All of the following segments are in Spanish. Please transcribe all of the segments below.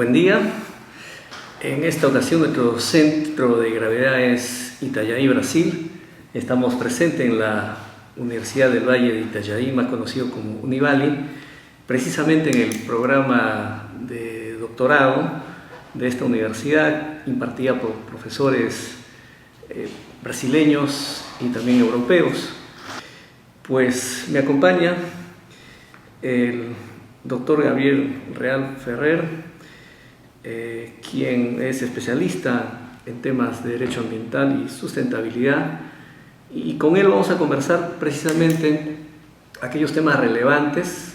Buen día. En esta ocasión nuestro centro de gravedad es Itajaí, Brasil. Estamos presentes en la Universidad del Valle de Itajaí, más conocido como Univali, precisamente en el programa de doctorado de esta universidad, impartida por profesores brasileños y también europeos. Pues me acompaña el doctor Gabriel Real Ferrer, quien es especialista en temas de derecho ambiental y sustentabilidad, y con él vamos a conversar precisamente aquellos temas relevantes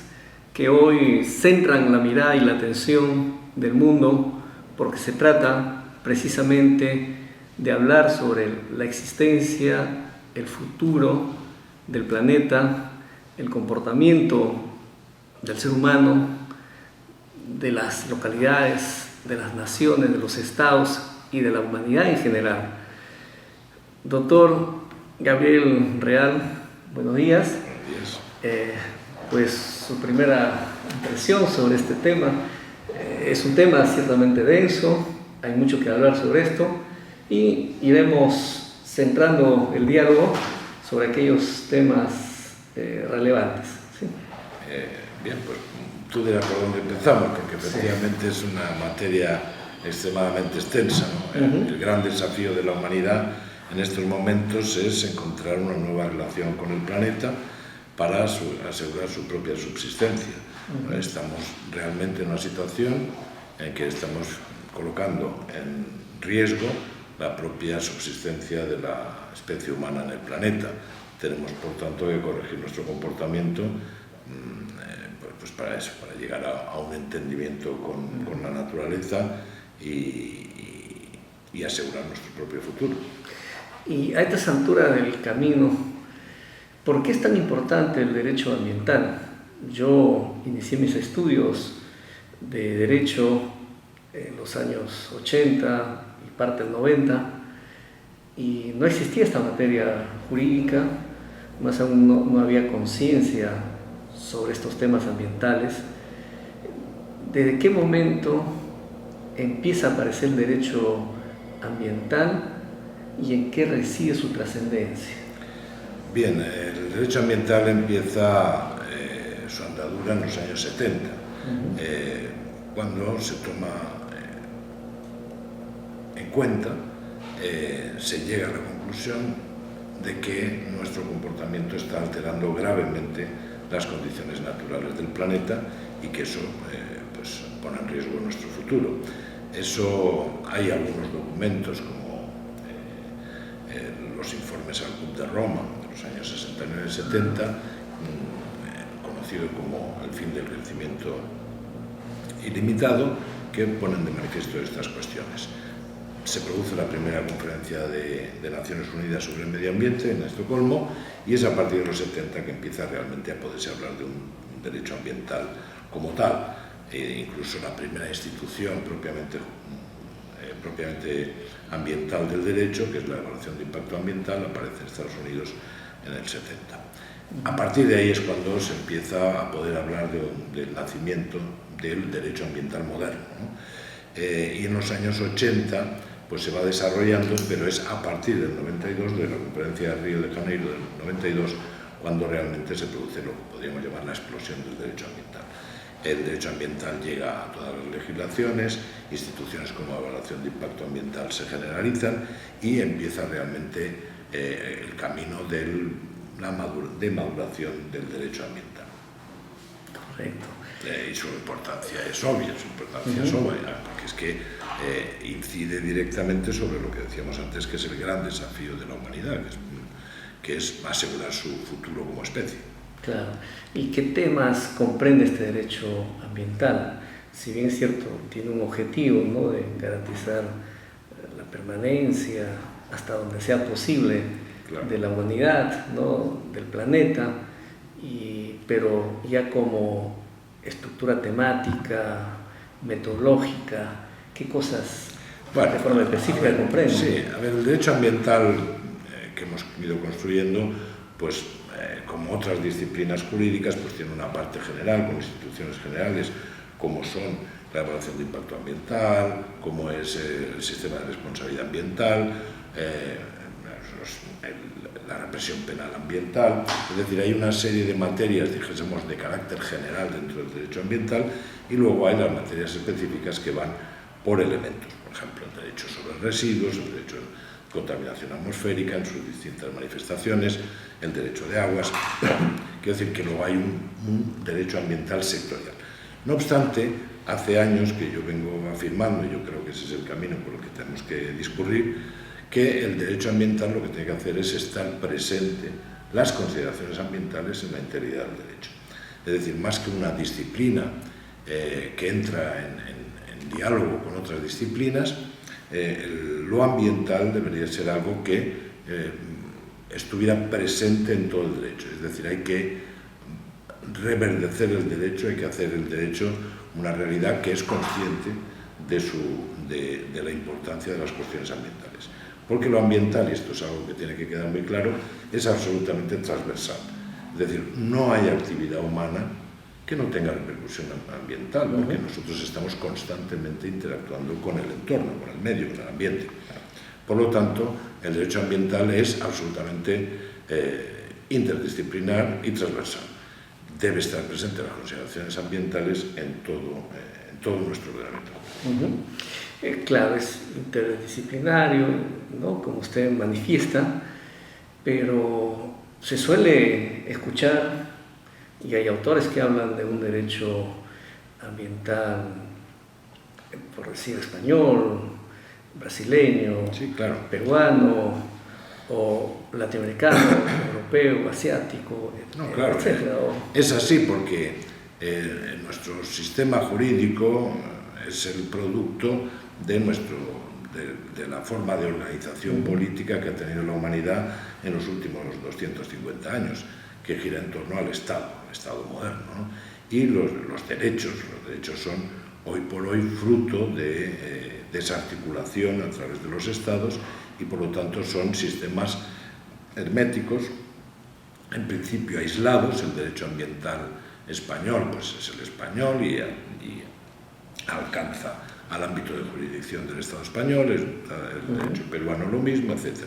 que hoy centran la mirada y la atención del mundo, porque se trata precisamente de hablar sobre la existencia, el futuro del planeta, el comportamiento del ser humano, de las localidades, de las naciones, de los estados y de la humanidad en general. Doctor Gabriel Real, buenos días. Buenos días. Pues su primera impresión sobre este tema. Es un tema ciertamente denso, hay mucho que hablar sobre esto y iremos centrando el diálogo sobre aquellos temas relevantes. ¿Sí? Bien, pues tú dirás por dónde empezamos, porque efectivamente es una materia extremadamente extensa, ¿no? El gran desafío de la humanidad en estos momentos es encontrar una nueva relación con el planeta para asegurar su propia subsistencia. Estamos realmente en una situación en que estamos colocando en riesgo la propia subsistencia de la especie humana en el planeta. Tenemos, por tanto, que corregir nuestro comportamiento pues para eso, para llegar a un entendimiento con la naturaleza y asegurar nuestro propio futuro. Y a estas alturas del camino, ¿por qué es tan importante el derecho ambiental? Yo inicié mis estudios de derecho en los años 80 y parte del 90 y no existía esta materia jurídica, más aún no había conciencia sobre estos temas ambientales. ¿Desde qué momento empieza a aparecer el derecho ambiental y en qué reside su trascendencia? Bien, el derecho ambiental empieza su andadura en los años 70, cuando se toma en cuenta, se llega a la conclusión de que nuestro comportamiento está alterando gravemente las condiciones naturales del planeta y que eso pues pone en riesgo nuestro futuro. Eso, hay algunos documentos como los informes al Club de Roma de los años 69 y 70, conocido como el fin del crecimiento ilimitado, que ponen de manifiesto estas cuestiones. Se produce la primera conferencia de Naciones Unidas sobre el medio ambiente en Estocolmo y es a partir de los 70 que empieza realmente a poderse hablar de un derecho ambiental como tal. Incluso la primera institución propiamente ambiental del derecho, que es la evaluación de impacto ambiental, aparece en Estados Unidos en el 70. A partir de ahí es cuando se empieza a poder hablar del nacimiento del derecho ambiental moderno, ¿no? Y en los años 80 pues se va desarrollando, pero es a partir del 92, de la conferencia de Río de Janeiro del 92, cuando realmente se produce lo que podríamos llamar la explosión del derecho ambiental. El derecho ambiental llega a todas las legislaciones, instituciones como la evaluación de impacto ambiental se generalizan y empieza realmente el camino de maduración del derecho ambiental. Correcto. Y su importancia es obvia, porque es que incide directamente sobre lo que decíamos antes, que es el gran desafío de la humanidad, que es asegurar su futuro como especie. Claro. ¿Y qué temas comprende este derecho ambiental? Si bien es cierto, tiene un objetivo, ¿no?, de garantizar la permanencia hasta donde sea posible, claro, de la humanidad, ¿no?, del planeta, pero ya como estructura temática, metodológica, ¿qué cosas de forma específica comprende? Sí, a ver, el derecho ambiental que hemos ido construyendo, pues como otras disciplinas jurídicas, pues tiene una parte general, con instituciones generales, como son la evaluación de impacto ambiental, cómo es el sistema de responsabilidad ambiental, la represión penal ambiental. Es decir, hay una serie de materias, dijésemos, de carácter general dentro del derecho ambiental, y luego hay las materias específicas que van por elementos. Por ejemplo, el derecho sobre residuos, el derecho de contaminación atmosférica en sus distintas manifestaciones, el derecho de aguas. Quiero decir que luego hay un derecho ambiental sectorial. No obstante, hace años que yo vengo afirmando, y yo creo que ese es el camino por el que tenemos que discurrir, que el derecho ambiental lo que tiene que hacer es estar presente las consideraciones ambientales en la integridad del derecho. Es decir, más que una disciplina que entra en diálogo con otras disciplinas, lo ambiental debería ser algo que estuviera presente en todo el derecho. Es decir, hay que reverdecer el derecho, hay que hacer el derecho una realidad que es consciente de la importancia de las cuestiones ambientales. Porque lo ambiental, y esto es algo que tiene que quedar muy claro, es absolutamente transversal. Es decir, no hay actividad humana que no tenga repercusión ambiental, porque nosotros estamos constantemente interactuando con el entorno, con el medio, con el ambiente. Por lo tanto, el derecho ambiental es absolutamente interdisciplinar y transversal. Debe estar presente las consideraciones ambientales en todo nuestro ordenamiento. Claro, es interdisciplinario, ¿no?, como usted manifiesta, pero se suele escuchar, y hay autores que hablan de un derecho ambiental, por decir, español, brasileño, sí, claro, peruano, o latinoamericano, europeo, asiático, no, claro, etc. Es así porque nuestro sistema jurídico es el producto de la forma de organización política que ha tenido la humanidad en los últimos 250 años, que gira en torno al Estado moderno, ¿no? Y los derechos son hoy por hoy fruto de esa articulación a través de los Estados, y por lo tanto son sistemas herméticos, en principio aislados. El derecho ambiental español pues es el español y alcanza al ámbito de jurisdicción del Estado español, el derecho peruano lo mismo, etc.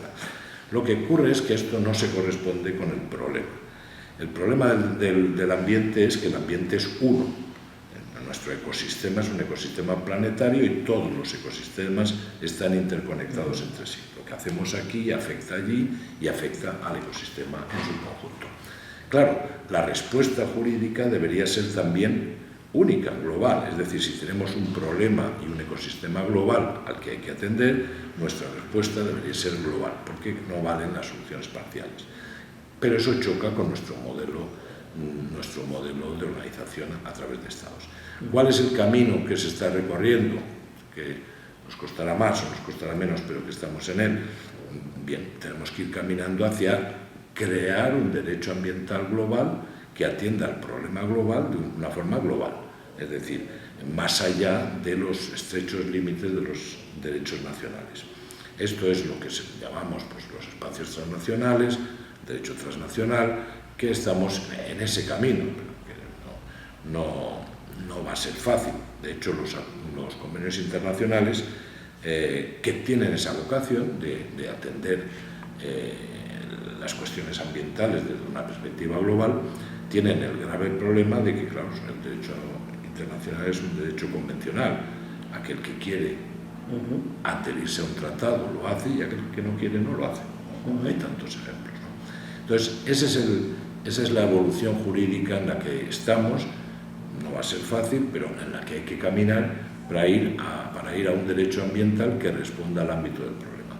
Lo que ocurre es que esto no se corresponde con el problema. El problema del ambiente es que el ambiente es uno. Nuestro ecosistema es un ecosistema planetario y todos los ecosistemas están interconectados entre sí. Lo que hacemos aquí afecta allí y afecta al ecosistema en su conjunto. Claro, la respuesta jurídica debería ser también única, global. Es decir, si tenemos un problema y un ecosistema global al que hay que atender, nuestra respuesta debería ser global, porque no valen las soluciones parciales. Pero eso choca con nuestro modelo de organización a través de estados. ¿Cuál es el camino que se está recorriendo? Que nos costará más o nos costará menos, pero que estamos en él. Bien, tenemos que ir caminando hacia crear un derecho ambiental global que atienda al problema global de una forma global, es decir, más allá de los estrechos límites de los derechos nacionales. Esto es lo que llamamos pues, los espacios transnacionales, derecho transnacional, que estamos en ese camino, que no va a ser fácil. De hecho, los convenios internacionales que tienen esa vocación de atender las cuestiones ambientales desde una perspectiva global, tienen el grave problema de que, claro, el derecho internacional es un derecho convencional. Aquel que quiere adherirse a un tratado lo hace y aquel que no quiere no lo hace. Hay tantos ejemplos, ¿no? Entonces, esa es la evolución jurídica en la que estamos. No va a ser fácil, pero en la que hay que caminar para ir a un derecho ambiental que responda al ámbito del problema.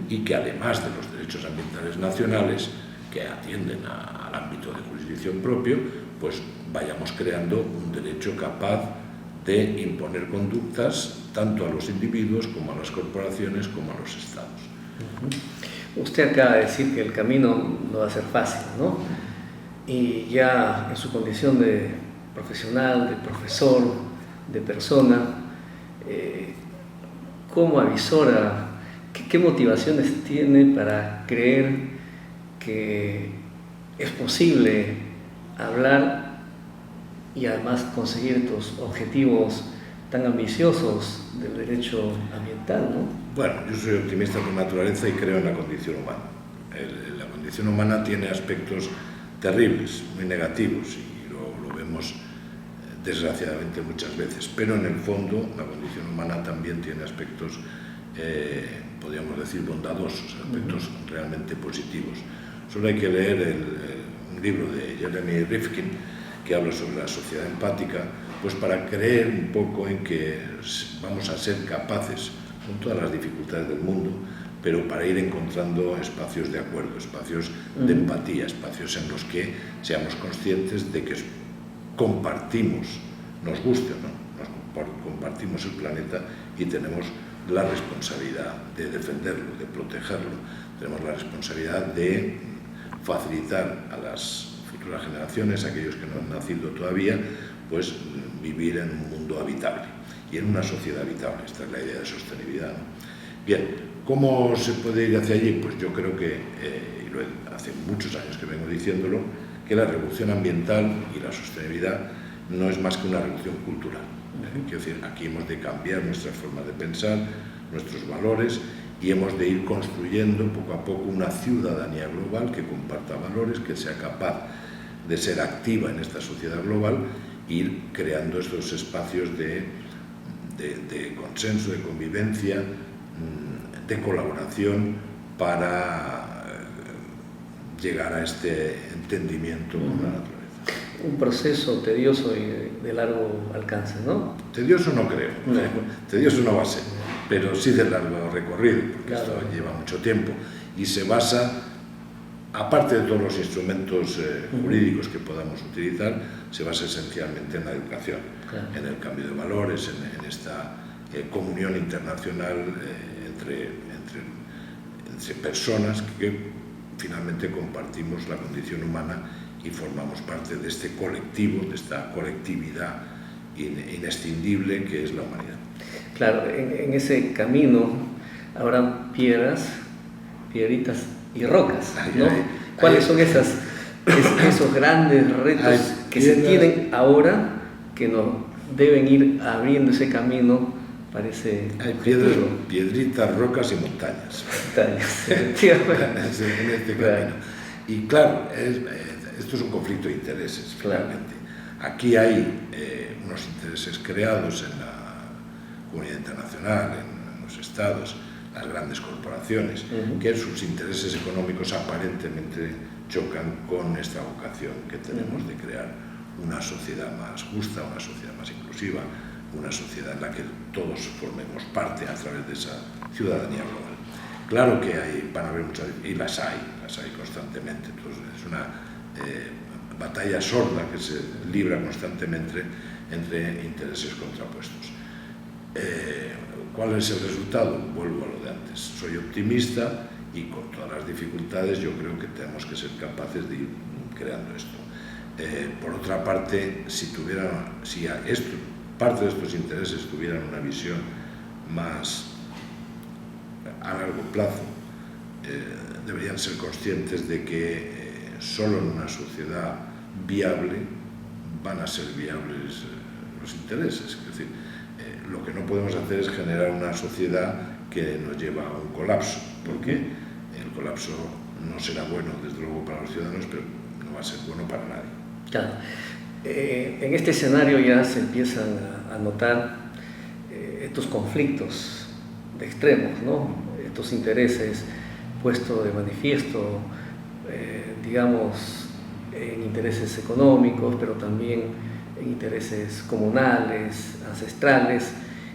Y que además de los derechos ambientales nacionales que atienden al ámbito de jurisdicción propio, pues vayamos creando un derecho capaz de imponer conductas tanto a los individuos como a las corporaciones como a los estados. Usted acaba de decir que el camino no va a ser fácil, ¿no? Y ya en su condición de profesional, de profesor, de persona, ¿cómo avisora? ¿Qué motivaciones tiene para creer que es posible hablar y además conseguir estos objetivos tan ambiciosos del derecho ambiental, ¿no? Bueno, yo soy optimista por naturaleza y creo en la condición humana. La condición humana tiene aspectos terribles, muy negativos, y lo vemos desgraciadamente muchas veces, pero en el fondo la condición humana también tiene aspectos, podríamos decir, bondadosos, aspectos realmente positivos. Solo hay que leer un libro de Jeremy Rifkin que habla sobre la sociedad empática, pues para creer un poco en que vamos a ser capaces, con todas las dificultades del mundo, pero para ir encontrando espacios de acuerdo, espacios de empatía, espacios en los que seamos conscientes de que compartimos, nos guste o no, compartimos el planeta y tenemos la responsabilidad de defenderlo, de protegerlo, tenemos la responsabilidad de facilitar a las futuras generaciones, aquellos que no han nacido todavía, pues vivir en un mundo habitable y en una sociedad habitable. Esta es la idea de sostenibilidad, ¿no? Bien, ¿cómo se puede ir hacia allí? Pues yo creo que, y hace muchos años que vengo diciéndolo, que la revolución ambiental y la sostenibilidad no es más que una revolución cultural. Quiero decir, aquí hemos de cambiar nuestra forma de pensar, nuestros valores, y hemos de ir construyendo poco a poco una ciudadanía global que comparta valores, que sea capaz de ser activa en esta sociedad global, e ir creando estos espacios de consenso, de convivencia, de colaboración para llegar a este entendimiento con la naturaleza. Un proceso tedioso y de largo alcance, ¿no? Tedioso no creo, tedioso no va a ser, pero sí de largo recorrido, porque claro, esto lleva mucho tiempo y se basa, aparte de todos los instrumentos jurídicos que podamos utilizar, se basa esencialmente en la educación, claro, en el cambio de valores, en esta comunión internacional entre personas que finalmente compartimos la condición humana y formamos parte de este colectivo, de esta colectividad inescindible que es la humanidad. Claro, en ese camino habrán piedras, piedritas y rocas, ¿no? ¿Cuáles son esos grandes retos que se tienen ahora que nos deben ir abriendo ese camino para ese Hay piedritas, rocas y montañas. En este camino. Y claro, esto es un conflicto de intereses, finalmente. Aquí hay unos intereses creados en la comunidad internacional, en los estados, las grandes corporaciones, que en sus intereses económicos aparentemente chocan con esta vocación que tenemos de crear una sociedad más justa, una sociedad más inclusiva, una sociedad en la que todos formemos parte a través de esa ciudadanía global. Claro que van a haber muchas, y las hay constantemente. Entonces, es una batalla sorda que se libra constantemente entre intereses contrapuestos. ¿Cuál es el resultado? Vuelvo a lo de antes. Soy optimista y con todas las dificultades yo creo que tenemos que ser capaces de ir creando esto. Por otra parte, si parte de estos intereses tuvieran una visión más a largo plazo, deberían ser conscientes de que solo en una sociedad viable van a ser viables los intereses. Es decir, lo que no podemos hacer es generar una sociedad que nos lleva a un colapso, porque el colapso no será bueno, desde luego, para los ciudadanos, pero no va a ser bueno para nadie. Claro. En este escenario ya se empiezan a notar estos conflictos de extremos, ¿no? Estos intereses puestos de manifiesto, digamos, en intereses económicos, pero también en intereses comunales, ancestrales,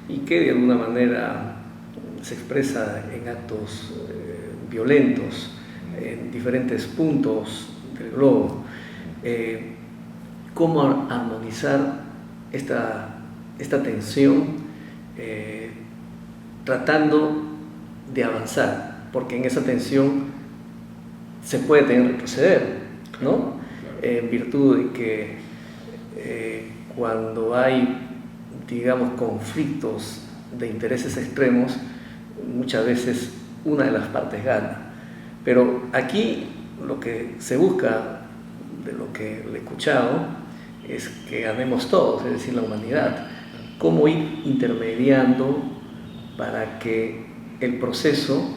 y que de alguna manera se expresa en actos violentos en diferentes puntos del globo. ¿Cómo armonizar esta tensión tratando de avanzar? Porque en esa tensión se puede tener que retroceder, ¿no? En virtud de que cuando hay, digamos, conflictos de intereses extremos, muchas veces una de las partes gana. Pero aquí lo que se busca, de lo que le he escuchado, es que ganemos todos, es decir, la humanidad. cómo ir intermediando para que el proceso,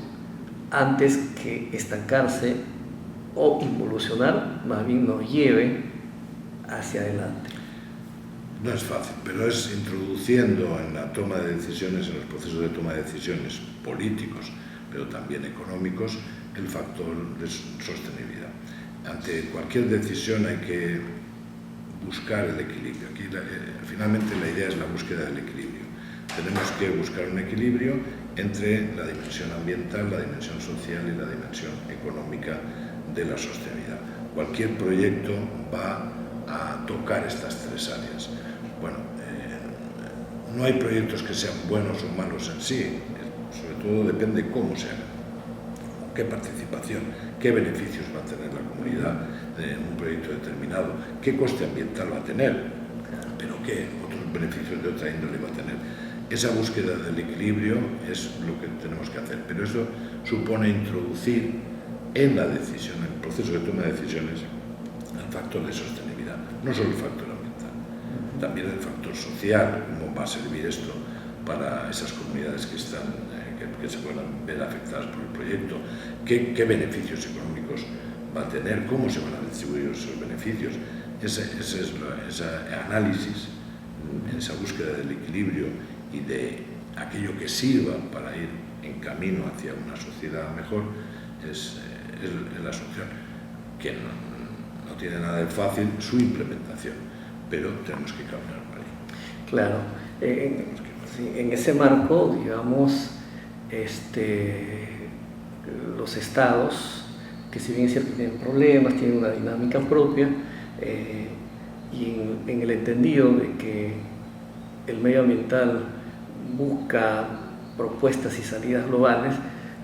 antes que estancarse o involucionar, más bien nos lleve hacia adelante. No es fácil, pero es introduciendo en la toma de decisiones, en los procesos de toma de decisiones políticos, pero también económicos, el factor de sostenibilidad. Ante cualquier decisión hay que buscar el equilibrio. Aquí finalmente la idea es la búsqueda del equilibrio. Tenemos que buscar un equilibrio entre la dimensión ambiental, la dimensión social y la dimensión económica de la sostenibilidad. Cualquier proyecto va a tocar estas tres áreas. Bueno, no hay proyectos que sean buenos o malos en sí, sobre todo depende cómo se hagan, qué participación, qué beneficios va a tener la comunidad en un proyecto determinado, qué coste ambiental va a tener, pero qué otros beneficios de otra índole va a tener. Esa búsqueda del equilibrio es lo que tenemos que hacer, pero eso supone introducir en la decisión, en el proceso de toma de decisiones, el factor de sostenibilidad, no solo el factor ambiental, también el factor social, cómo va a servir esto para esas comunidades que se puedan ver afectadas por el proyecto, qué beneficios económicos va a tener, cómo se van a distribuir esos beneficios. Ese análisis, esa búsqueda del equilibrio y de aquello que sirva para ir en camino hacia una sociedad mejor es la solución, que no tiene nada de fácil su implementación, pero tenemos que caminar por ahí. Claro, en ese marco, digamos, los estados, que si bien es cierto tienen problemas, tienen una dinámica propia, y en el entendido de que el medio ambiental busca propuestas y salidas globales,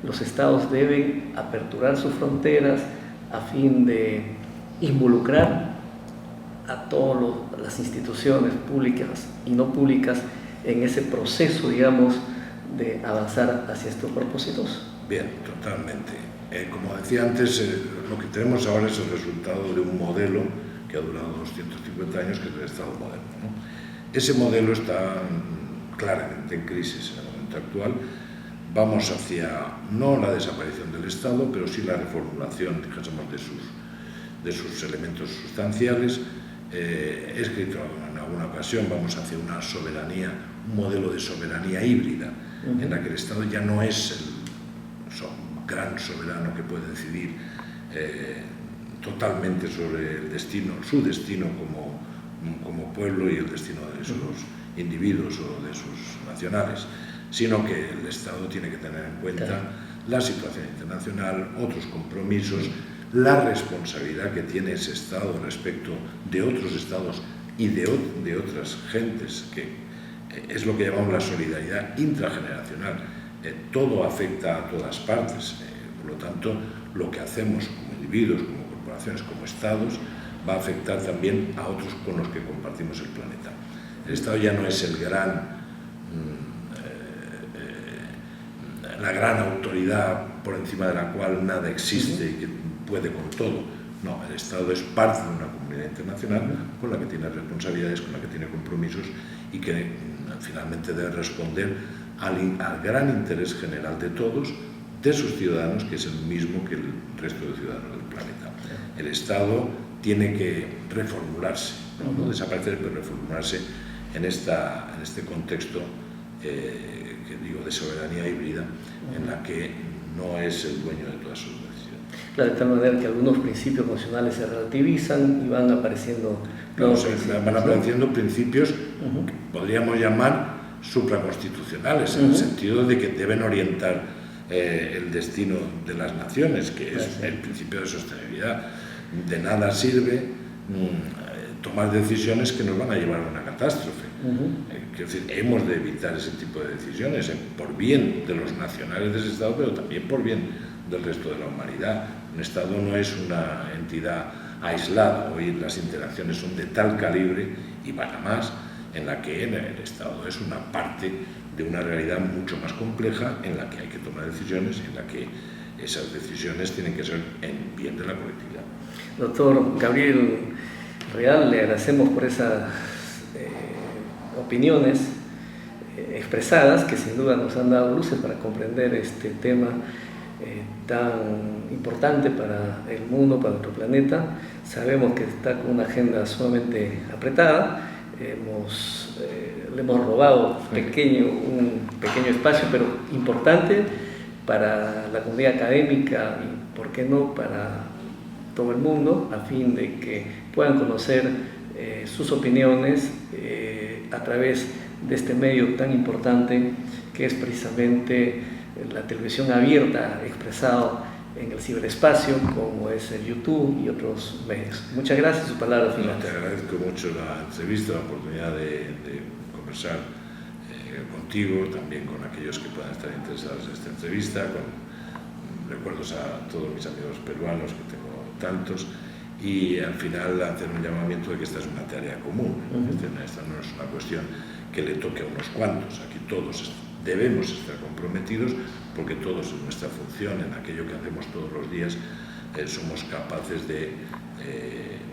los estados deben aperturar sus fronteras a fin de involucrar a todas las instituciones públicas y no públicas en ese proceso, digamos, de avanzar hacia estos propósitos. Bien, totalmente. Como decía antes, lo que tenemos ahora es el resultado de un modelo que ha durado 250 años, que es el Estado moderno, ¿no? Ese modelo está claramente en crisis en el momento actual. Vamos hacia, no la desaparición del Estado, pero sí la reformulación, dijésemos, de sus elementos sustanciales. He escrito en alguna ocasión, vamos hacia una soberanía, un modelo de soberanía híbrida, en la que el Estado ya no es el gran soberano que puede decidir totalmente sobre el destino, su destino como pueblo y el destino de sus individuos o de sus nacionales, sino que el Estado tiene que tener en cuenta la situación internacional, otros compromisos, la responsabilidad que tiene ese Estado respecto de otros Estados y de otras gentes, que es lo que llamamos la solidaridad intrageneracional. Todo afecta a todas partes, por lo tanto, lo que hacemos como individuos, como corporaciones, como Estados, va a afectar también a otros con los que compartimos el planeta. El Estado ya no es la gran autoridad por encima de la cual nada existe y que puede con todo. No, el Estado es parte de una comunidad internacional con la que tiene responsabilidades, con la que tiene compromisos y que finalmente debe responder al gran interés general de todos, de sus ciudadanos, que es el mismo que el resto de ciudadanos del planeta. El Estado tiene que reformularse, no desaparecer, pero reformularse en este contexto que digo de soberanía híbrida, en la que no es el dueño de todas sus decisiones. Claro, de tal manera que algunos principios nacionales se relativizan y van apareciendo nuevos principios. Van apareciendo principios que podríamos llamar supraconstitucionales, en el sentido de que deben orientar el destino de las naciones, que es el principio de sostenibilidad. De nada sirve tomar decisiones que nos van a llevar a una catástrofe. Quiero decir, hemos de evitar ese tipo de decisiones por bien de los nacionales de ese Estado, pero también por bien del resto de la humanidad. Un Estado no es una entidad aislada, hoy las interacciones son de tal calibre y van a más, en la que el Estado es una parte de una realidad mucho más compleja, en la que hay que tomar decisiones, en la que esas decisiones tienen que ser en bien de la colectividad. Doctor Gabriel Real, le agradecemos por esas opiniones expresadas que sin duda nos han dado luces para comprender este tema tan importante para el mundo, para nuestro planeta. Sabemos que está con una agenda sumamente apretada. Le hemos robado un pequeño espacio, pero importante para la comunidad académica y, ¿por qué no?, para todo el mundo, a fin de que puedan conocer sus opiniones a través de este medio tan importante que es precisamente la televisión abierta, expresado en el ciberespacio, como es el YouTube y otros medios. Muchas gracias. Su palabra final. Te agradezco mucho la entrevista, la oportunidad de conversar contigo, también con aquellos que puedan estar interesados en esta entrevista, con recuerdos a todos mis amigos peruanos, que tengo tantos, y al final hacer un llamamiento de que esta es una tarea común. Esta no es una cuestión que le toque a unos cuantos. Aquí todos debemos estar comprometidos, porque todos en nuestra función, en aquello que hacemos todos los días, somos capaces de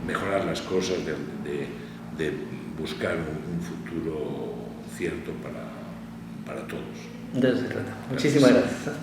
mejorar las cosas, de buscar un futuro cierto para todos. De eso se trata. Muchísimas gracias.